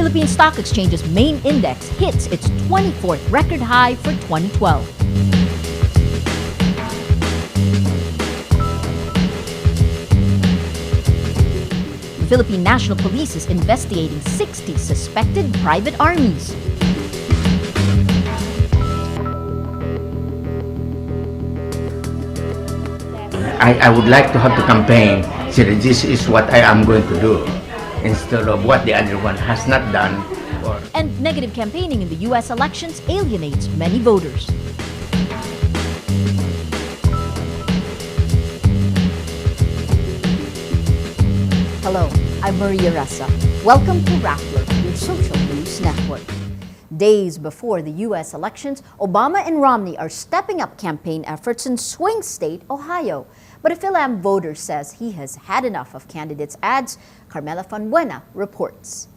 Philippine Stock Exchange's main index hits its 24th record high for 2012. The Philippine National Police is investigating 60 suspected private armies. I would like to have to campaign, so this is what I am going to do, instead of what the other one has not done. And negative campaigning in the U.S. elections alienates many voters. Hello, I'm Maria Ressa. Welcome to Rappler, your social news network. Days before the U.S. elections, Obama and Romney are stepping up campaign efforts in swing state Ohio. But a Philam voter says he has had enough of candidates' ads. Carmela Fonbuena reports.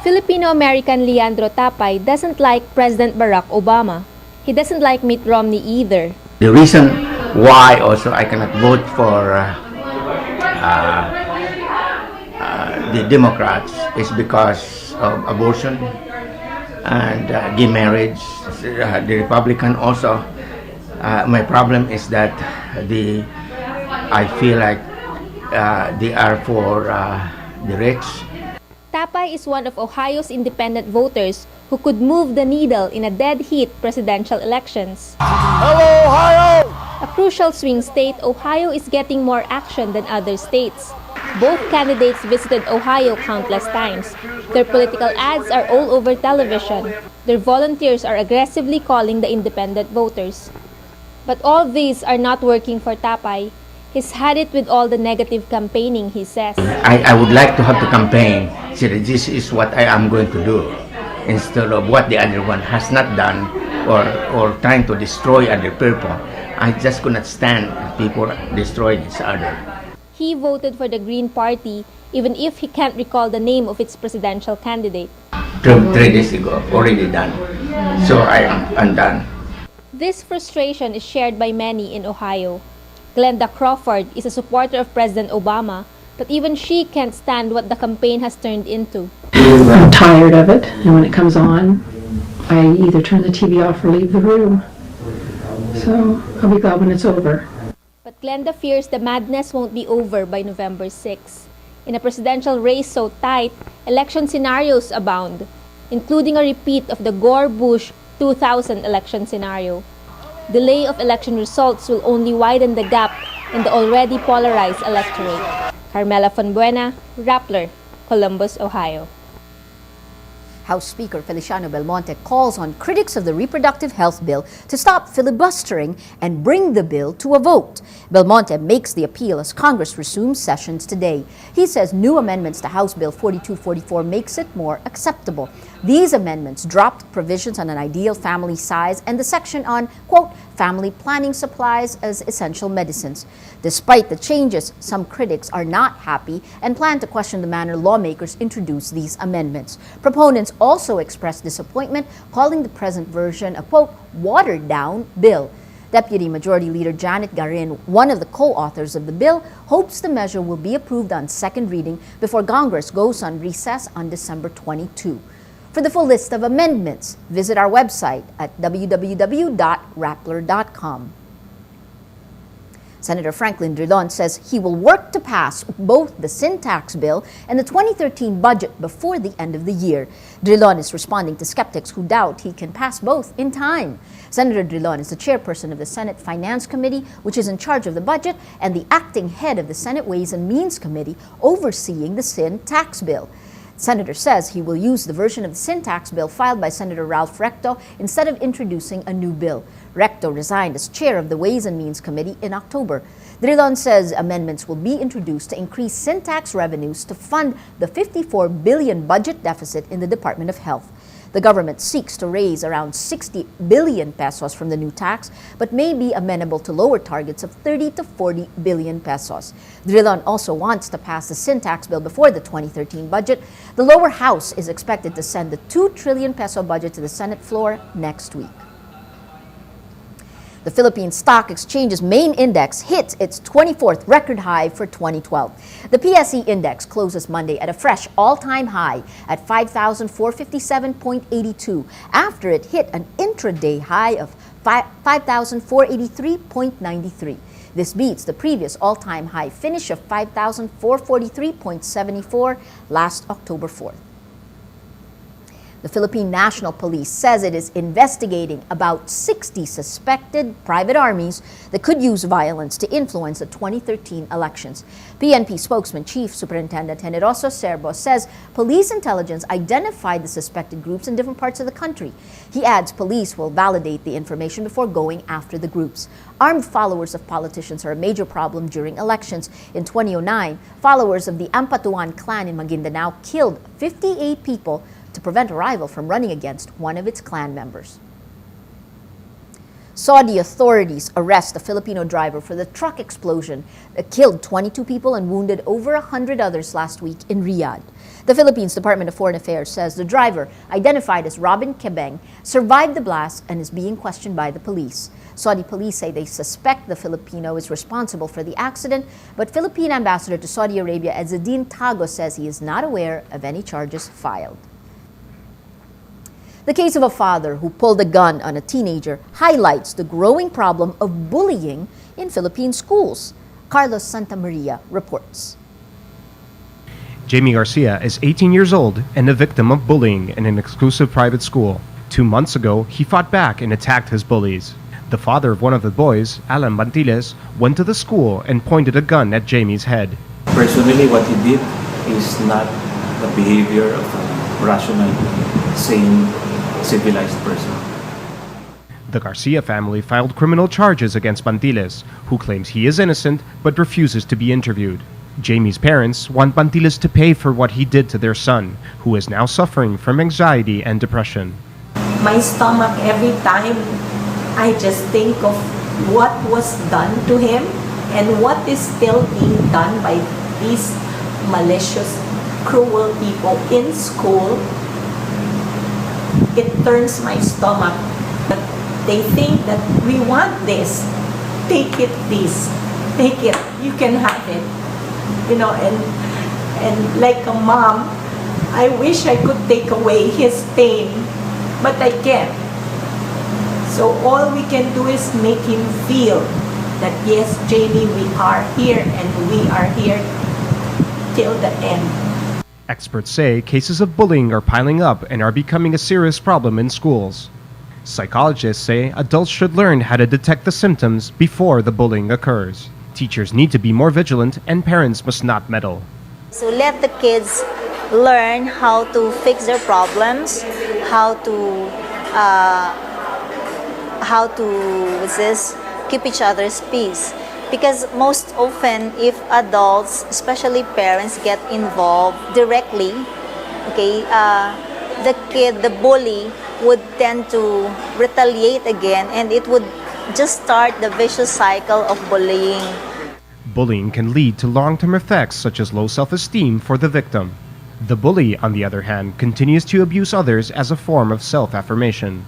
Filipino-American Leandro Tapay doesn't like President Barack Obama. He doesn't like Mitt Romney either. The reason why also I cannot vote for the Democrats is because of abortion and gay marriage. The Republican also, my problem is that I feel like they are for the rich. Tapay is one of Ohio's independent voters who could move the needle in a dead-heat presidential elections. Hello, Ohio! A crucial swing state, Ohio is getting more action than other states. Both candidates visited Ohio countless times. Their political ads are all over television. Their volunteers are aggressively calling the independent voters. But all these are not working for Tapay. He's had it with all the negative campaigning, he says. I would like to have to campaign, so this is what I am going to do, instead of what the other one has not done, or trying to destroy other people. I just could not stand people destroying each other. He voted for the Green Party, even if he can't recall the name of its presidential candidate. 3 days ago, already done. So I'm done. This frustration is shared by many in Ohio. Glenda Crawford is a supporter of President Obama, but even she can't stand what the campaign has turned into. I'm tired of it, and when it comes on, I either turn the TV off or leave the room. So I'll be glad when it's over. But Glenda fears the madness won't be over by November 6. In a presidential race so tight, election scenarios abound, including a repeat of the Gore-Bush 2000 election scenario. Delay of election results will only widen the gap in the already polarized electorate. Carmela Fonbuena, Rappler, Columbus, Ohio. House Speaker Feliciano Belmonte calls on critics of the reproductive health bill to stop filibustering and bring the bill to a vote. Belmonte makes the appeal as Congress resumes sessions today. He says new amendments to House Bill 4244 makes it more acceptable. These amendments dropped provisions on an ideal family size and the section on, quote, family planning supplies as essential medicines. Despite the changes, some critics are not happy and plan to question the manner lawmakers introduced these amendments. Proponents also expressed disappointment, calling the present version a, quote, watered-down bill. Deputy Majority Leader Janet Garin, one of the co-authors of the bill, hopes the measure will be approved on second reading before Congress goes on recess on December 22. For the full list of amendments, visit our website at www.rappler.com. Senator Franklin Drilon says he will work to pass both the sin tax bill and the 2013 budget before the end of the year. Drilon is responding to skeptics who doubt he can pass both in time. Senator Drilon is the chairperson of the Senate Finance Committee, which is in charge of the budget, and the acting head of the Senate Ways and Means Committee, overseeing the sin tax bill. Senator says he will use the version of the sin tax bill filed by Senator Ralph Recto instead of introducing a new bill. Recto resigned as chair of the Ways and Means Committee in October. Drilon says amendments will be introduced to increase sin tax revenues to fund the $54 billion budget deficit in the Department of Health. The government seeks to raise around 60 billion pesos from the new tax, but may be amenable to lower targets of 30 to 40 billion pesos. Drilon also wants to pass the sin tax bill before the 2013 budget. The lower house is expected to send the 2 trillion peso budget to the Senate floor next week. The Philippine Stock Exchange's main index hits its 24th record high for 2012. The PSE index closes Monday at a fresh all-time high at 5,457.82 after it hit an intraday high of 5,483.93. This beats the previous all-time high finish of 5,443.74 last October 4th. The Philippine National Police says it is investigating about 60 suspected private armies that could use violence to influence the 2013 elections. PNP spokesman Chief Superintendent Generoso Serbo says police intelligence identified the suspected groups in different parts of the country. He adds police will validate the information before going after the groups. Armed followers of politicians are a major problem during elections. In 2009, followers of the Ampatuan clan in Maguindanao killed 58 people to prevent a rival from running against one of its clan members. Saudi authorities arrest a Filipino driver for the truck explosion that killed 22 people and wounded over 100 others last week in Riyadh. The Philippines Department of Foreign Affairs says the driver, identified as Robin Kebeng, survived the blast and is being questioned by the police. Saudi police say they suspect the Filipino is responsible for the accident, but Philippine ambassador to Saudi Arabia Ezzedine Tadros says he is not aware of any charges filed. The case of a father who pulled a gun on a teenager highlights the growing problem of bullying in Philippine schools. Carlos Santamaria reports. Jamie Garcia is 18 years old and a victim of bullying in an exclusive private school. 2 months ago, he fought back and attacked his bullies. The father of one of the boys, Alan Bantiles, went to the school and pointed a gun at Jamie's head. Personally, what he did is not the behavior of a rational, sane, civilized person. The Garcia family filed criminal charges against Bantiles, who claims he is innocent but refuses to be interviewed. Jamie's parents want Bantiles to pay for what he did to their son, who is now suffering from anxiety and depression. My stomach, every time I just think of what was done to him and what is still being done by these malicious, cruel people in school, it turns my stomach. But they think that we want this. Take it, please. Take it. You can have it. You know, and like a mom, I wish I could take away his pain, but I can't. So all we can do is make him feel that yes, Jamie, we are here and we are here till the end. Experts say cases of bullying are piling up and are becoming a serious problem in schools. Psychologists say adults should learn how to detect the symptoms before the bullying occurs. Teachers need to be more vigilant and parents must not meddle. So let the kids learn how to fix their problems, how to keep each other's peace. Because most often, if adults, especially parents, get involved directly, okay, the bully would tend to retaliate again, and it would just start the vicious cycle of bullying. Bullying can lead to long-term effects such as low self-esteem for the victim. The bully, on the other hand, continues to abuse others as a form of self-affirmation.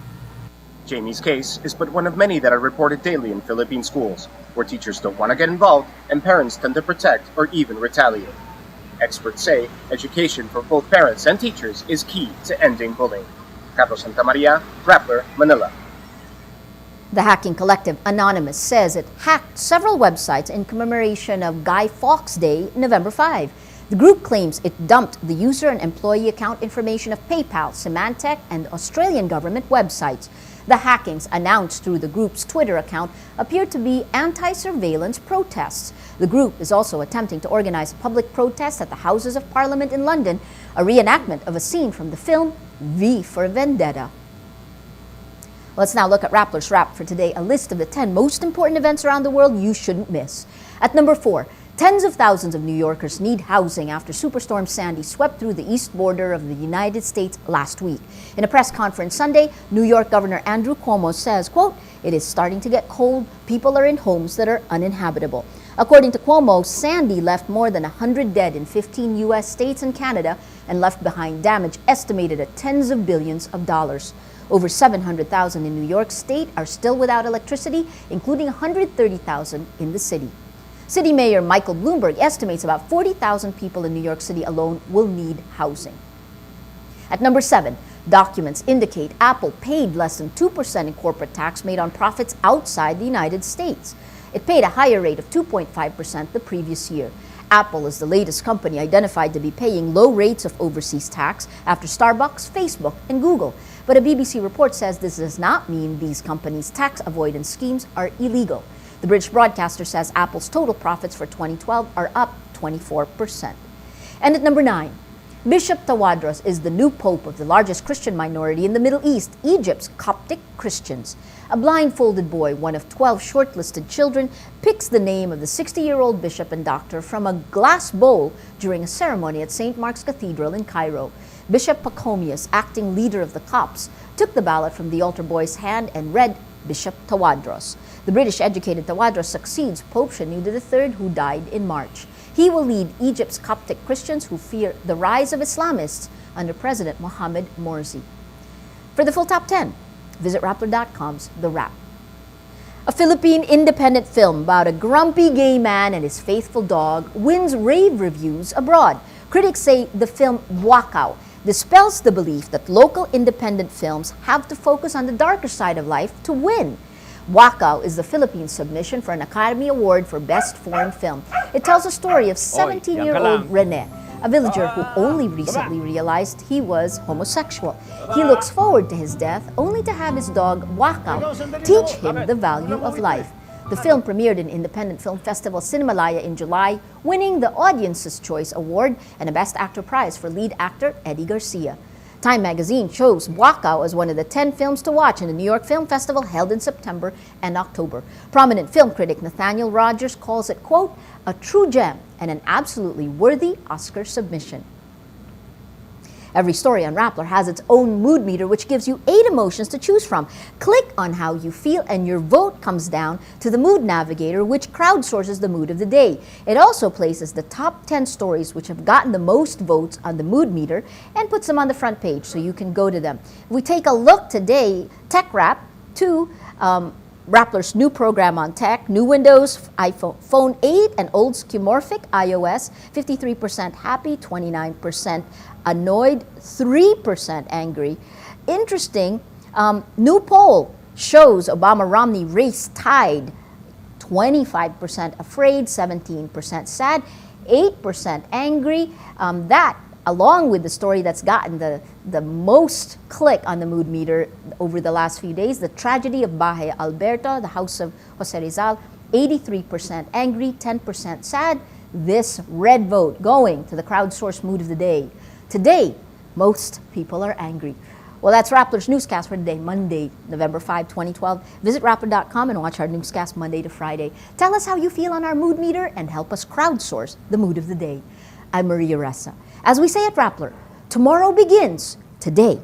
Jamie's case is but one of many that are reported daily in Philippine schools, where teachers don't want to get involved and parents tend to protect or even retaliate. Experts say education for both parents and teachers is key to ending bullying. Carlos Santamaria, Rappler, Manila. The hacking collective Anonymous says it hacked several websites in commemoration of Guy Fawkes Day, November 5. The group claims it dumped the user and employee account information of PayPal, Symantec, and Australian government websites. The hackings announced through the group's Twitter account appear to be anti-surveillance protests. The group is also attempting to organize a public protest at the Houses of Parliament in London, a reenactment of a scene from the film V for Vendetta. Let's now look at Rappler's Wrap for today, a list of the 10 most important events around the world you shouldn't miss. At number 4, tens of thousands of New Yorkers need housing after Superstorm Sandy swept through the east border of the United States last week. In a press conference Sunday, New York Governor Andrew Cuomo says, quote, "It is starting to get cold. People are in homes that are uninhabitable." According to Cuomo, Sandy left more than 100 dead in 15 U.S. states and Canada and left behind damage estimated at tens of billions of dollars. Over 700,000 in New York State are still without electricity, including 130,000 in the city. City Mayor Michael Bloomberg estimates about 40,000 people in New York City alone will need housing. At number 7, documents indicate Apple paid less than 2% in corporate tax made on profits outside the United States. It paid a higher rate of 2.5% the previous year. Apple is the latest company identified to be paying low rates of overseas tax after Starbucks, Facebook, and Google. But a BBC report says this does not mean these companies' tax avoidance schemes are illegal. The British broadcaster says Apple's total profits for 2012 are up 24%. And at number 9, Bishop Tadros is the new pope of the largest Christian minority in the Middle East, Egypt's Coptic Christians. A blindfolded boy, one of 12 shortlisted children, picks the name of the 60-year-old bishop and doctor from a glass bowl during a ceremony at St. Mark's Cathedral in Cairo. Bishop Pachomius, acting leader of the Copts, took the ballot from the altar boy's hand and read Bishop Tadros. The British-educated Tadros succeeds Pope Shenouda III, who died in March. He will lead Egypt's Coptic Christians who fear the rise of Islamists under President Mohamed Morsi. For the full top 10, visit Rappler.com's The Wrap. A Philippine independent film about a grumpy gay man and his faithful dog wins rave reviews abroad. Critics say the film Waca dispels the belief that local independent films have to focus on the darker side of life to win. Waca is the Philippines submission for an Academy Award for Best Foreign Film. It tells a story of 17-year-old Rene, a villager who only recently realized he was homosexual. He looks forward to his death only to have his dog Waca teach him the value of life. The film premiered in Independent Film Festival Cinemalaya in July, winning the Audience's Choice Award and a Best Actor prize for lead actor Eddie Garcia. Time magazine chose Waca as one of the 10 films to watch in the New York Film Festival held in September and October. Prominent film critic Nathaniel Rogers calls it, quote, a true gem and an absolutely worthy Oscar submission. Every story on Rappler has its own mood meter, which gives you 8 emotions to choose from. Click on how you feel and your vote comes down to the Mood Navigator, which crowdsources the mood of the day. It also places the top 10 stories which have gotten the most votes on the mood meter and puts them on the front page so you can go to them. We take a look today, Tech Wrap, to Rappler's new program on tech, new Windows, iPhone 8, and old skeuomorphic iOS, 53% happy, 29% annoyed, 3% angry. Interesting, new poll shows Obama-Romney race tied, 25% afraid, 17% sad, 8% angry. That, along with the story that's gotten the most click on the mood meter over the last few days, the tragedy of Bahay Alberto, the house of Jose Rizal, 83% angry, 10% sad. This red vote going to the crowdsourced mood of the day. Today, most people are angry. Well, that's Rappler's Newscast for today, Monday, November 5, 2012. Visit Rappler.com and watch our newscast Monday to Friday. Tell us how you feel on our mood meter and help us crowdsource the mood of the day. I'm Maria Ressa. As we say at Rappler, tomorrow begins today.